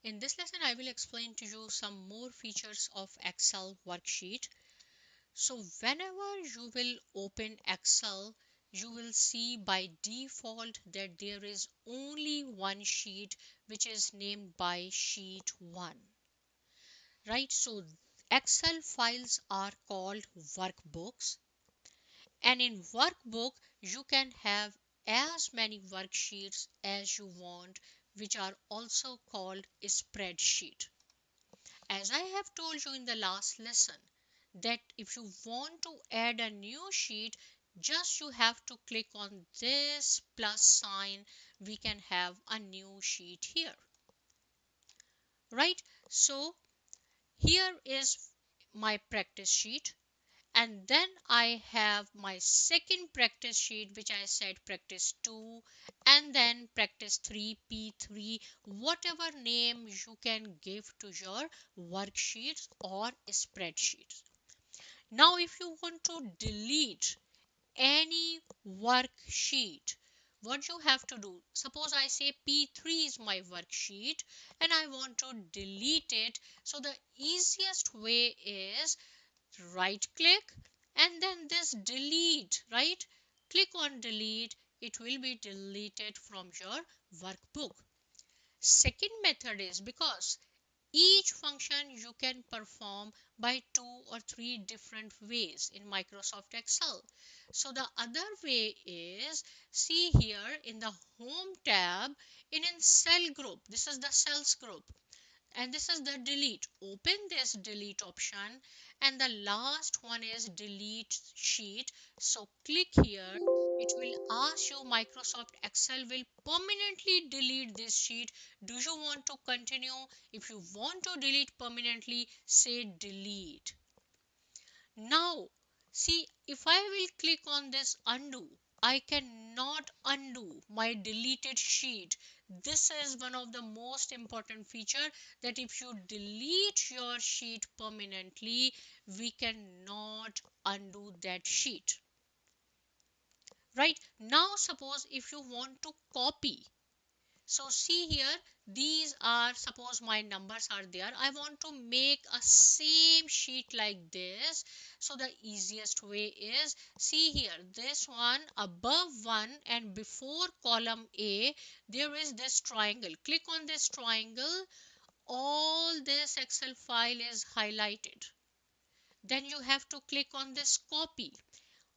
In this lesson, I will explain to you some more features of Excel worksheet. So whenever you will open Excel, you will see by default that there is only one sheet which is named by sheet 1, right? So Excel files are called workbooks, and in workbook you can have as many worksheets as you want, which are also called a spreadsheet. As I have told you in the last lesson, that if you want to add a new sheet, just you have to click on this plus sign. We can have a new sheet here, right? So here is my practice sheet, and then I have my second practice sheet, which I said practice 2, and then practice 3, P3, whatever name you can give to your worksheets or spreadsheets. Now if you want to delete any worksheet, what you have to do, suppose I say P3 is my worksheet and I want to delete it. So the easiest way is right click and then this delete, right? Click on delete, it will be deleted from your workbook. Second method is, because each function you can perform by 2 or 3 different ways in Microsoft Excel. So the other way is, see here in the home tab, in cell group, this is the cells group, and this is the delete. Open this delete option, and the last one is delete sheet. So click here, it will ask you, Microsoft Excel will permanently delete this sheet. Do you want to continue? If you want to delete permanently, say delete. Now, see, if I will click on this undo, I cannot undo my deleted sheet. This is one of the most important feature, that if you delete your sheet permanently, we cannot undo that sheet. Right? Now, suppose if you want to copy, so see here, these are, suppose my numbers are there. I want to make a same sheet like this. So the easiest way is, see here, this one above 1 and before column A, there is this triangle. Click on this triangle. All this Excel file is highlighted. Then you have to click on this copy.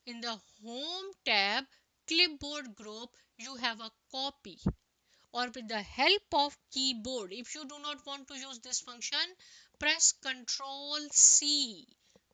In the home tab, clipboard group, you have a copy, or with the help of keyboard. If you do not want to use this function, press Ctrl C,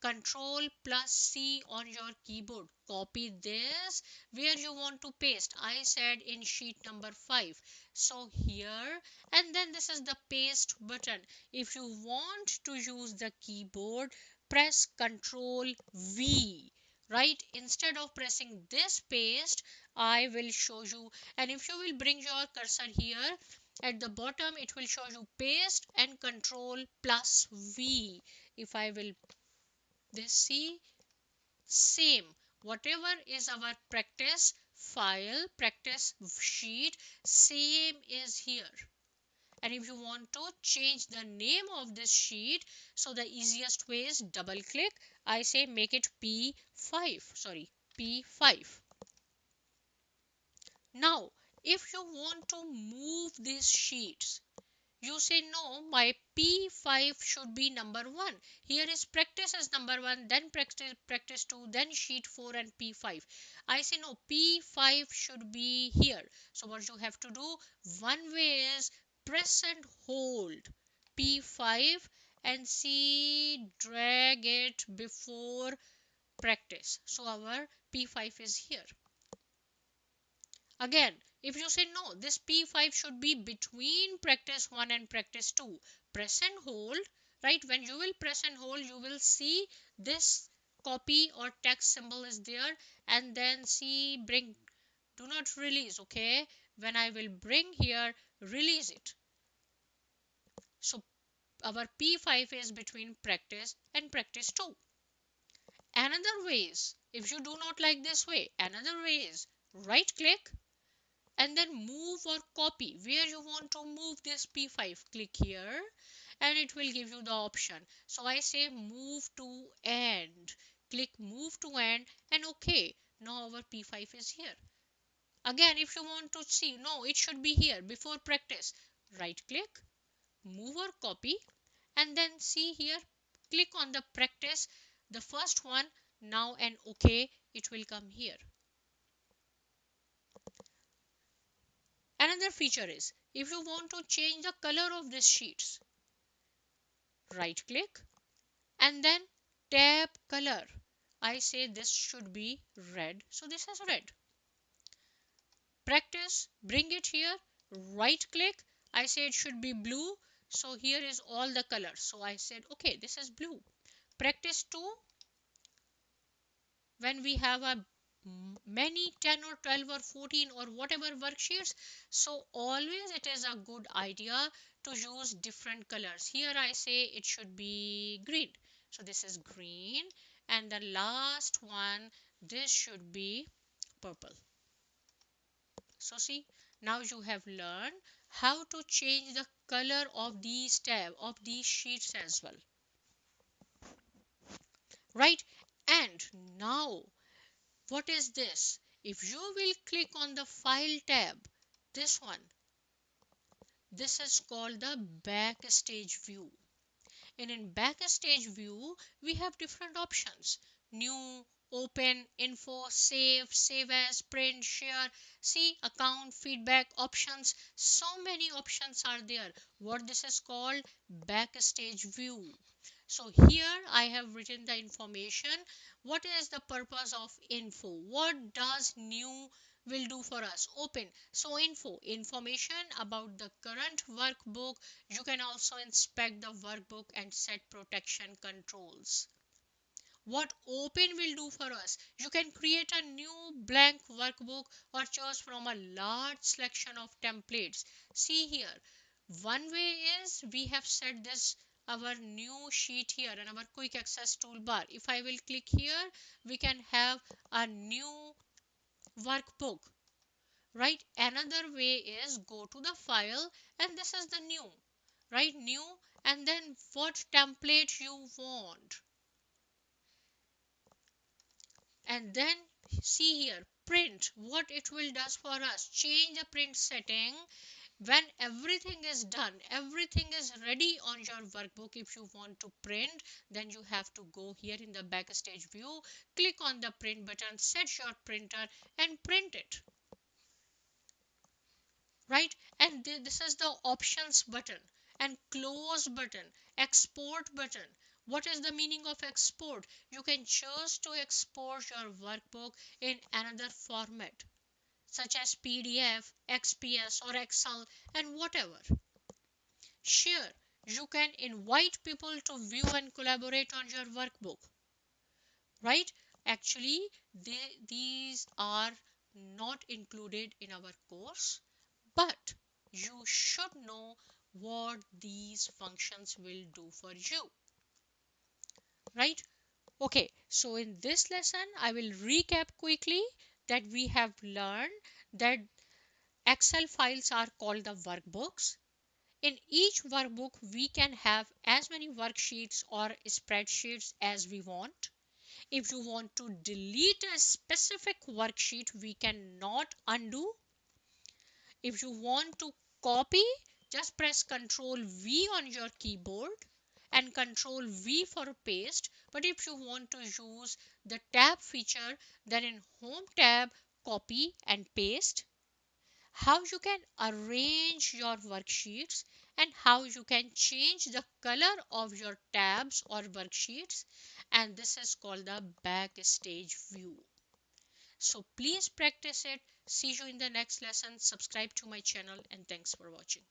Ctrl plus C on your keyboard. Copy this where you want to paste. I said in sheet number 5. So here, and then this is the paste button. If you want to use the keyboard, press Ctrl V. Right, instead of pressing this paste, I will show you. And if you will bring your cursor here at the bottom, it will show you paste and Control plus V. If I will this, see, same, whatever is our practice file, practice sheet, same is here. And if you want to change the name of this sheet, so the easiest way is double click. I say make it P5, sorry, P5. Now, if you want to move these sheets, you say no, my P5 should be number 1. Here is practice as number 1, then practice 2, then sheet 4 and P5. I say no, P5 should be here. So what you have to do, one way is press and hold P5 and see, drag it before practice. So our P5 is here. Again, if you say no, this P5 should be between practice 1 and practice 2, press and hold, right? When you will press and hold, you will see this copy or text symbol is there, and then see bring, do not release, okay? When I will bring here, release it. So our P5 is between practice and practice 2. Another way is, if you do not like this way, another way is right click and then move or copy where you want to move this P5. Click here and it will give you the option. So I say move to end. Click move to end and okay. Now our P5 is here. Again, if you want to see, no, it should be here before practice. Right click, move or copy, and then see here, click on the practice, the first one, now and okay, it will come here. Another feature is, if you want to change the color of these sheets, right click and then tab color. I say this should be red, so this is red. Practice, bring it here, right click, I say it should be blue, so here is all the colors, so I said okay, this is blue. Practice 2, when we have a many 10 or 12 or 14 or whatever worksheets, so always it is a good idea to use different colors. Here I say it should be green, so this is green, and the last one, this should be purple. So see, now you have learned how to change the color of these tab of these sheets as well, right? And now what is this? If you will click on the file tab, this one, this is called the backstage view. And in backstage view, we have different options: new, open, info, save as, print, share, see, account, feedback, options. So many options are there. What this is called? Backstage view. So here I have written the information. What is the purpose of info? What does new will do for us? Open. So info, information about the current workbook. You can also inspect the workbook and set protection controls. What open will do for us? You can create a new blank workbook or choose from a large selection of templates. See here, one way is we have set this our new sheet here and our quick access toolbar. If I will click here, we can have a new workbook, right? Another way is go to the file and this is the new, right? New, and then what template you want, and then see here, print, what it will does for us. Change the print setting when everything is done, everything is ready on your workbook. If you want to print, then you have to go here in the backstage view, click on the print button, set your printer and print it, right? And this is the options button and close button, export button. What is the meaning of export? You can choose to export your workbook in another format such as PDF, XPS or Excel and whatever. Share, you can invite people to view and collaborate on your workbook, right? Actually, these are not included in our course, but you should know what these functions will do for you, right? Okay, so in this lesson, I will recap quickly that we have learned that Excel files are called the workbooks. In each workbook, we can have as many worksheets or spreadsheets as we want. If you want to delete a specific worksheet, we cannot undo. If you want to copy, just press Ctrl V on your keyboard and Ctrl V for paste. But if you want to use the tab feature, then in Home tab, copy and paste. How you can arrange your worksheets and how you can change the color of your tabs or worksheets, and this is called the backstage view. So please practice it. See you in the next lesson. Subscribe to my channel and thanks for watching.